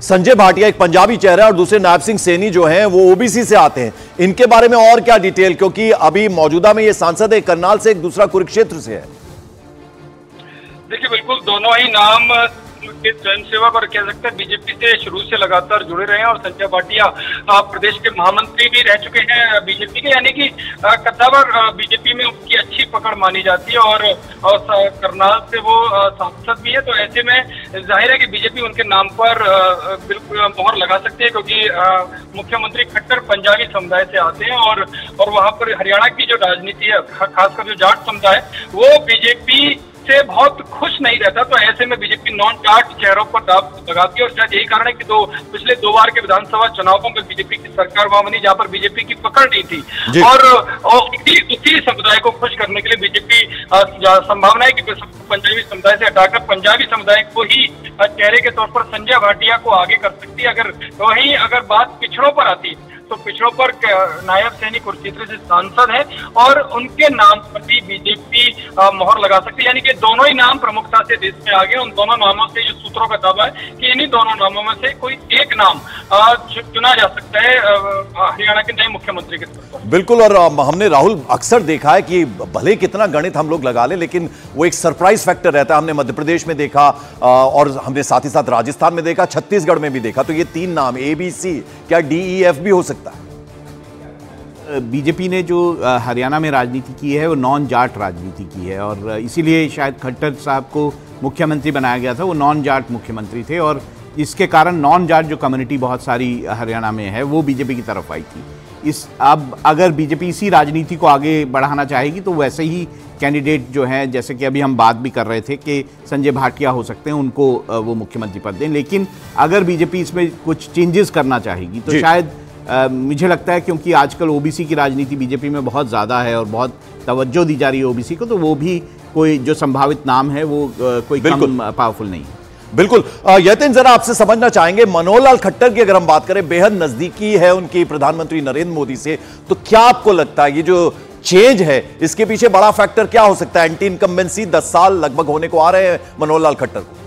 संजय भाटिया एक पंजाबी चेहरा और दूसरे नायब सिंह सैनी जो हैं वो ओबीसी से आते हैं, इनके बारे में और क्या डिटेल, क्योंकि अभी मौजूदा में ये सांसद है करनाल से, एक दूसरा कुरुक्षेत्र से है। देखिए बिल्कुल दोनों ही नाम के स्वयंसेवक और कह सकते हैं बीजेपी से शुरू से लगातार जुड़े रहे हैं और संजय भाटिया प्रदेश के महामंत्री भी रह चुके हैं बीजेपी के, यानी कि कद्दावर बीजेपी में उनकी अच्छी पकड़ मानी जाती है और करनाल से वो सांसद भी है। तो ऐसे में जाहिर है कि बीजेपी उनके नाम पर बिल्कुल मोहर लगा सकती है, क्योंकि मुख्यमंत्री खट्टर पंजाबी समुदाय से आते हैं और वहां पर हरियाणा की जो राजनीति है, खासकर जो जाट समुदाय, वो बीजेपी से बहुत खुश नहीं रहता। तो ऐसे में बीजेपी नॉन जाट चेहरों पर दाव लगाती है और शायद यही कारण है कि पिछले 2 बार के विधानसभा चुनावों में बीजेपी की सरकार वहां बनी जहां पर बीजेपी की पकड़ नहीं थी और उसी समुदाय को खुश करने के लिए बीजेपी संभावना है कि पंजाबी समुदाय से हटाकर पंजाबी समुदाय को ही चेहरे के तौर पर संजय भाटिया को आगे कर सकती है। अगर बात पिछड़ों पर आती तो पिछड़ों पर नायब सैनी कुरुक्षेत्र से सांसद है और उनके नाम पर भी बीजेपी मोहर लगा सकती है, यानी कि दोनों ही नाम प्रमुखता से देश में आ गए। उन दोनों नामों से ये सूत्रों का दावा है कि इन्हीं दोनों नामों में से कोई एक नाम चुना जा सकता है हरियाणा के नए मुख्यमंत्री के तौर पर। बिल्कुल, और हमने राहुल अक्सर देखा है कि भले कितना गणित हम लोग लगा ले, लेकिन वो एक सरप्राइज फैक्टर रहता है। हमने मध्य प्रदेश में देखा और हमने साथ ही साथ राजस्थान में देखा, छत्तीसगढ़ में भी देखा। तो ये 3 नाम ABC, क्या DEF भी हो सकता है? बीजेपी ने जो हरियाणा में राजनीति की है वो नॉन जाट राजनीति की है और इसीलिए शायद खट्टर साहब को मुख्यमंत्री बनाया गया था। वो नॉन जाट मुख्यमंत्री थे और इसके कारण नॉन जाट जो कम्युनिटी बहुत सारी हरियाणा में है वो बीजेपी की तरफ आई थी। अब अगर बीजेपी इसी राजनीति को आगे बढ़ाना चाहेगी तो वैसे ही कैंडिडेट जो हैं, जैसे कि अभी हम बात भी कर रहे थे कि संजय भाटिया हो सकते हैं, उनको वो मुख्यमंत्री पद दें। लेकिन अगर बीजेपी इसमें कुछ चेंजेस करना चाहेगी तो शायद मुझे लगता है, क्योंकि आजकल ओबीसी की राजनीति बीजेपी में बहुत ज़्यादा है और बहुत तवज्जो दी जा रही है ओबीसी को, तो वो भी कोई जो संभावित नाम है वो कोई कम पावरफुल नहीं है। बिल्कुल। यतिन, जरा आपसे समझना चाहेंगे, मनोहर लाल खट्टर की अगर हम बात करें, बेहद नजदीकी है उनकी प्रधानमंत्री नरेंद्र मोदी से, तो क्या आपको लगता है ये जो चेंज है इसके पीछे बड़ा फैक्टर क्या हो सकता है? एंटी इनकम्बेंसी 10 साल लगभग होने को आ रहे हैं मनोहर लाल खट्टर को।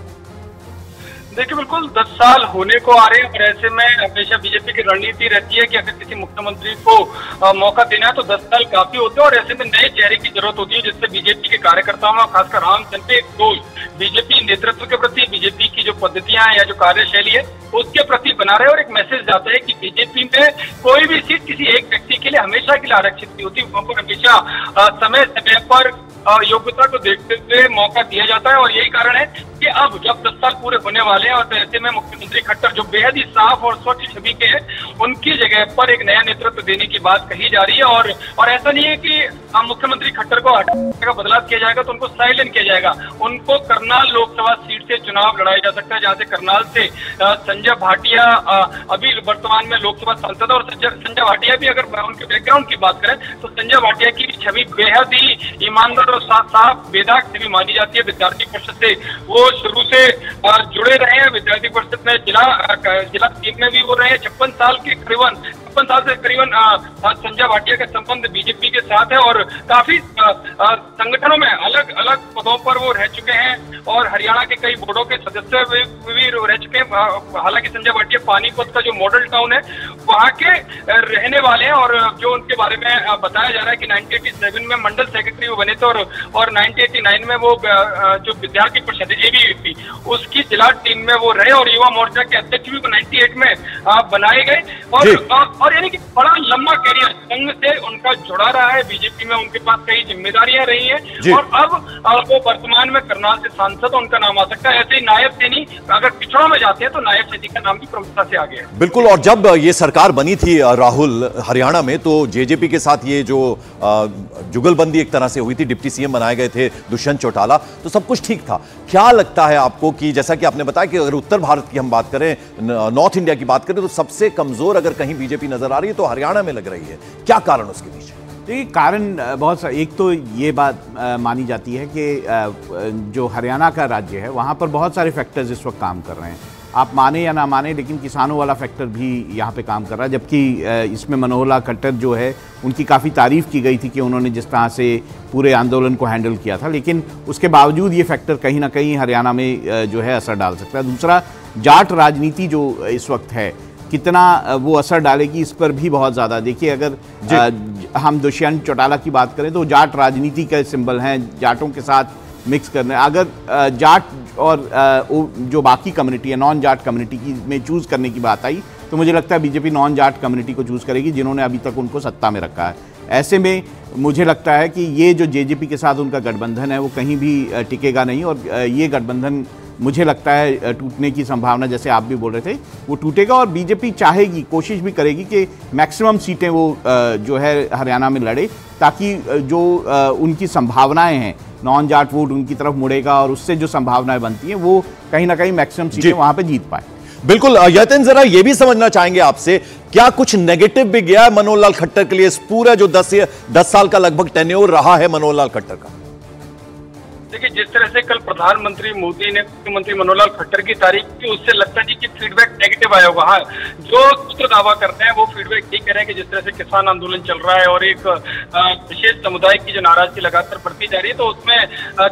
देखिए बिल्कुल 10 साल होने को आ रहे हैं और ऐसे में हमेशा बीजेपी की रणनीति रहती है कि अगर किसी मुख्यमंत्री को मौका देना है तो 10 साल काफी होते हैं और ऐसे में नए चेहरे की जरूरत होती है, जिससे बीजेपी के कार्यकर्ताओं में खासकर आम जनता एक रोज बीजेपी नेतृत्व के प्रति, बीजेपी की जो पद्धतियां हैं या जो कार्यशैली है उसके प्रति बना रहे और एक मैसेज जाता है कि बीजेपी में कोई भी सीट किसी एक व्यक्ति के लिए हमेशा के लिए आरक्षित नहीं होती, वहां पर हमेशा समय समय पर योग्यता को देखते हुए मौका दिया जाता है। और यही कारण है कि अब जब 10 साल पूरे होने वाले हैं और ऐसे में मुख्यमंत्री खट्टर जो बेहद ही साफ और स्वच्छ छवि के हैं, उनकी जगह पर एक नया नेतृत्व देने की बात कही जा रही है। और ऐसा नहीं है कि मुख्यमंत्री खट्टर को हटाने का बदलाव किया जाएगा तो उनको साइलेंट किया जाएगा। उनको करनाल लोकसभा सीट से चुनाव लड़ाया जा सकता है, जहां से करनाल से संजय भाटिया अभी वर्तमान में लोकसभा सांसद और संजय भाटिया भी, अगर उनके बैकग्राउंड की बात करें तो संजय भाटिया की छवि बेहद ही ईमानदार और साफ बेदाग छवि मानी जाती है। विद्यार्थी परिषद से वो शुरू से जुड़े रहे हैं, विद्यार्थी परिषद में जिला टीम में भी वो रहे। 56 साल से करीबन संजय भाटिया का संबंध बीजेपी के साथ है और काफी संगठनों में अलग अलग पदों पर वो रह चुके हैं और हरियाणा के कई बोर्डों के सदस्य भी रह चुके हैं। हालांकि संजय भाटिया पानीपत का जो मॉडल टाउन है वहाँ के रहने वाले हैं और जो उनके बारे में बताया जा रहा है कि 1987 में मंडल सेक्रेटरी वो बने थे और 1989 में वो जो विद्यार्थी परिषद ABVP उसकी जिला टीम में वो रहे और युवा मोर्चा के अध्यक्ष भी 98 में बनाए गए और यानी कि बड़ा लंबा कैरियर संघ से उनका जुड़ा रहा है। बीजेपी में उनके पास कई जिम्मेदारियां रही हैं और अब वो वर्तमान में करनाल से सांसद उनका नाम आ सकता है। ऐसे ही नायब सैनी अगर पिछड़ों में जाते हैं तो नायब सैनी का नाम भी प्रमुखता से आगे है। बिल्कुल, और जब ये सरकार बनी थी राहुल हरियाणा में, तो जेजेपी के साथ ये जो जुगलबंदी एक तरह से हुई थी, डिप्टी CM बनाए गए थे दुष्यंत चौटाला, तो सब कुछ ठीक था। क्या लगता है आपको कि जैसा कि आपने बताया कि अगर उत्तर भारत की हम बात करें, नॉर्थ इंडिया की बात करें, तो सबसे कमजोर अगर कहीं बीजेपी नजर आ रही है तो हरियाणा में लग रही है, क्या कारण उसके पीछे? देखिए कारण बहुत सा, एक तो ये बात मानी जाती है कि जो हरियाणा का राज्य है वहाँ पर बहुत सारे फैक्टर्स इस वक्त काम कर रहे हैं। आप माने या ना माने, लेकिन किसानों वाला फैक्टर भी यहाँ पे काम कर रहा है, जबकि इसमें मनोहर लाल खट्टर जो है उनकी काफ़ी तारीफ़ की गई थी कि उन्होंने जिस तरह से पूरे आंदोलन को हैंडल किया था, लेकिन उसके बावजूद ये फैक्टर कहीं ना कहीं हरियाणा में जो है असर डाल सकता है। दूसरा, जाट राजनीति जो इस वक्त है कितना वो असर डालेगी इस पर भी बहुत ज़्यादा। देखिए अगर हम दुष्यंत चौटाला की बात करें तो जाट राजनीति का सिंबल हैं, जाटों के साथ मिक्स करने। अगर जाट और जो बाकी कम्युनिटी है नॉन जाट कम्युनिटी की में चूज़ करने की बात आई तो मुझे लगता है बीजेपी नॉन जाट कम्युनिटी को चूज़ करेगी जिन्होंने अभी तक उनको सत्ता में रखा है। ऐसे में मुझे लगता है कि ये जो जेजेपी के साथ उनका गठबंधन है वो कहीं भी टिकेगा नहीं और ये गठबंधन मुझे लगता है टूटने की संभावना, जैसे आप भी बोल रहे थे, वो टूटेगा। और बीजेपी चाहेगी, कोशिश भी करेगी कि मैक्सिमम सीटें वो जो है हरियाणा में लड़े ताकि जो उनकी संभावनाएं हैं नॉन जाट वोट उनकी तरफ मुड़ेगा और उससे जो संभावनाएं बनती हैं वो कहीं ना कहीं मैक्सिमम सीटें वहां पे जीत पाए। बिल्कुल यतिन, जरा ये भी समझना चाहेंगे आपसे, क्या कुछ नेगेटिव भी गया है मनोहर लाल खट्टर के लिए? इस पूरा जो 10 साल का लगभग टेन्योर रहा है मनोहर लाल खट्टर का। देखिए, जिस तरह से कल प्रधानमंत्री मोदी ने मुख्यमंत्री मनोहर लाल खट्टर की तारीफ की, उससे लगता है कि फीडबैक नेगेटिव आया होगा। हाँ, जो तो दावा करते हैं वो फीडबैक ठीक कह रहे हैं कि जिस तरह से किसान आंदोलन चल रहा है और एक विशेष समुदाय की जो नाराजगी लगातार बढ़ती जा रही है, तो उसमें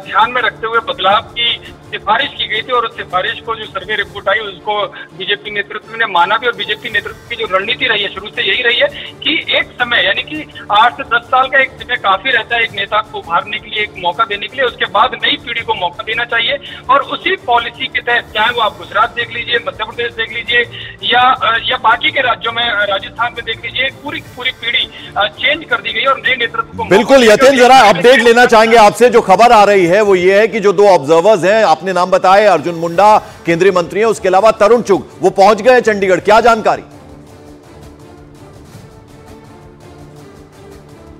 ध्यान में रखते हुए बदलाव की सिफारिश की गई थी और उस सिफारिश को जो सर्वे रिपोर्ट आई उसको बीजेपी नेतृत्व ने माना भी। और बीजेपी नेतृत्व की जो रणनीति रही है शुरू से यही रही है कि एक समय यानी कि 8 से 10 साल का एक समय काफी रहता है एक नेता को उभारने के लिए, एक मौका देने के लिए। उसके बाद नई पीढ़ी को मौका देना चाहिए और उसी पॉलिसी के तहत, चाहे वो आप गुजरात देख लीजिए, मध्य प्रदेश देख लीजिए या बाकी के राज्यों में, राजस्थान में देख लीजिए, पूरी पीढ़ी चेंज कर दी गई और नए नेतृत्व को। बिल्कुल यतिन, जरा अपडेट लेना चाहेंगे आपसे। जो खबर आ रही है वो ये है कि जो 2 ऑब्जर्वर्स हैं, आपने नाम बताए, अर्जुन मुंडा केंद्रीय मंत्री है, उसके अलावा तरुण चुग, वो पहुंच गए चंडीगढ़। क्या जानकारी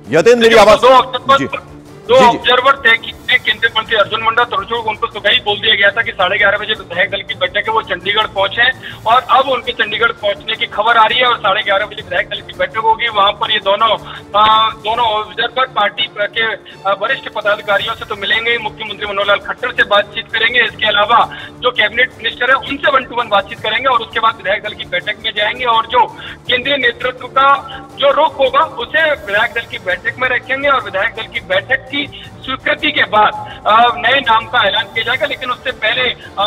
यतिन? मेरी आवाज? दो ऑब्जर्वर तय किए केंद्रीय मंत्री अर्जुन मुंडा, तरुण चुग, उनको सुबह ही बोल दिया गया था कि 11:30 बजे विधायक दल की बैठक है, वो चंडीगढ़ पहुंचे और अब उनके चंडीगढ़ पहुंचने की खबर आ रही है और 11:30 बजे विधायक दल की बैठक होगी। वहां पर ये दोनों ऑब्जर्वर पार्टी के वरिष्ठ पदाधिकारियों से तो मिलेंगे, मुख्यमंत्री मनोहर लाल खट्टर से बातचीत करेंगे, इसके अलावा जो कैबिनेट मिनिस्टर है उनसे 1 to 1 बातचीत करेंगे और उसके बाद विधायक दल की बैठक में जाएंगे और जो केंद्रीय नेतृत्व का जो रुख होगा उसे विधायक दल की बैठक में रखेंगे और विधायक दल की बैठक की स्वीकृति के बाद नए नाम का ऐलान किया जाएगा। लेकिन उससे पहले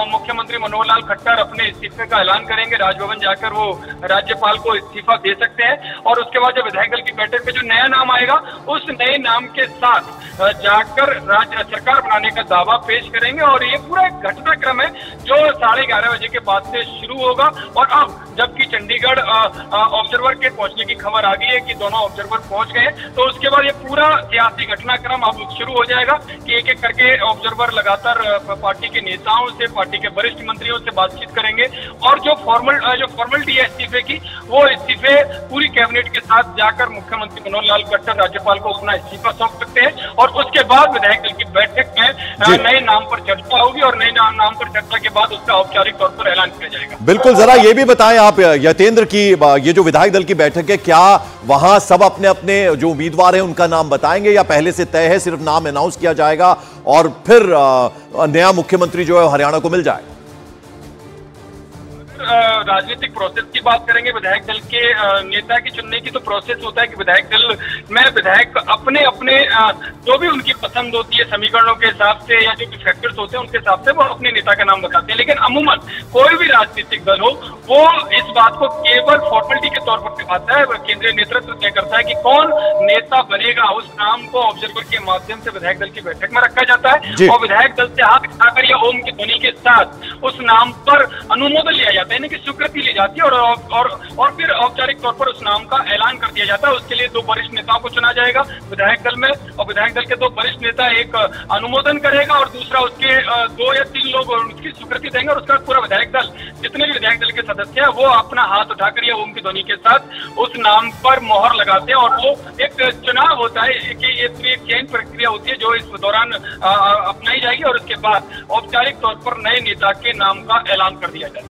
मुख्यमंत्री मनोहर लाल खट्टर अपने इस्तीफे का ऐलान करेंगे, राजभवन जाकर वो राज्यपाल को इस्तीफा दे सकते हैं और उसके बाद जब विधायक दल की बैठक में जो नया नाम आएगा उस नए नाम के साथ जाकर राज्य सरकार बनाने का दावा पेश करेंगे और ये पूरा एक घटनाक्रम है जो 11:30 बजे के बाद से शुरू होगा। और अब जबकि चंडीगढ़ ऑब्जर्वर के पहुंचने की खबर आ गई है कि दोनों ऑब्जर्वर पहुंच गए, तो उसके बाद ये पूरा सियासी घटनाक्रम अब शुरू हो जाएगा कि एक-एक करके ऑब्जर्वर लगातार पार्टी के नेताओं से, पार्टी के वरिष्ठ मंत्रियों से बातचीत करेंगे और जो फॉर्मेलिटी है इस्तीफे की, वो इस्तीफे पूरी कैबिनेट के साथ जाकर मुख्यमंत्री मनोहर लाल खट्टर राज्यपाल को अपना इस्तीफा सौंप सकते हैं और उसके बाद विधायक दल की बैठक में नए नाम पर चर्चा होगी और नए नाम पर चर्चा के बाद उसका औपचारिक तौर पर ऐलान किया जाएगा। बिल्कुल, जरा ये भी बताएं आप यतेंद्र की ये जो विधायक दल की बैठक है, क्या वहां सब अपने अपने जो उम्मीदवार हैं उनका नाम बताएंगे या पहले से तय है, सिर्फ नाम अनाउंस किया जाएगा और फिर नया मुख्यमंत्री जो है हरियाणा को मिल जाएगा? राजनीतिक प्रोसेस की बात करेंगे, विधायक दल के नेता की चुनने की तो प्रोसेस होता है कि विधायक दल में विधायक अपने अपने जो भी उनकी पसंद होती है समीकरणों के हिसाब से या जो भी फैक्टर्स होते हैं उनके हिसाब से वो अपने नेता का नाम बताते हैं। लेकिन अमूमन कोई भी राजनीतिक दल हो वो इस बात को केवल फॉर्मेलिटी के तौर पर दिखाता है, केंद्रीय नेतृत्व तय करता है कि कौन नेता बनेगा। उस नाम को ऑब्जर्वर के माध्यम से विधायक दल की बैठक में रखा जाता है और विधायक दल से हाथ उठाकर या ओम की ध्वनि के साथ उस नाम पर अनुमोदन लिया जाता है, यानी कि स्वीकृति ली जाती है और फिर औपचारिक तौर पर उस नाम का ऐलान कर दिया जाता है। उसके लिए 2 वरिष्ठ नेताओं को चुना जाएगा विधायक दल में और विधायक दल के 2 वरिष्ठ नेता एक अनुमोदन करेगा और दूसरा उसके 2 या 3 लोग उसकी स्वीकृति देंगे और उसका पूरा विधायक दल, जितने भी विधायक दल के सदस्य हैं, वो अपना हाथ उठाकर या ओम की ध्वनि के साथ उस नाम पर मोहर लगाते हैं और वो एक चुनाव होता है कि ये पूरी एक चयन प्रक्रिया होती है जो इस दौरान अपनाई जाएगी और उसके बाद औपचारिक तौर पर नए नेता के नाम का ऐलान कर दिया जाएगा।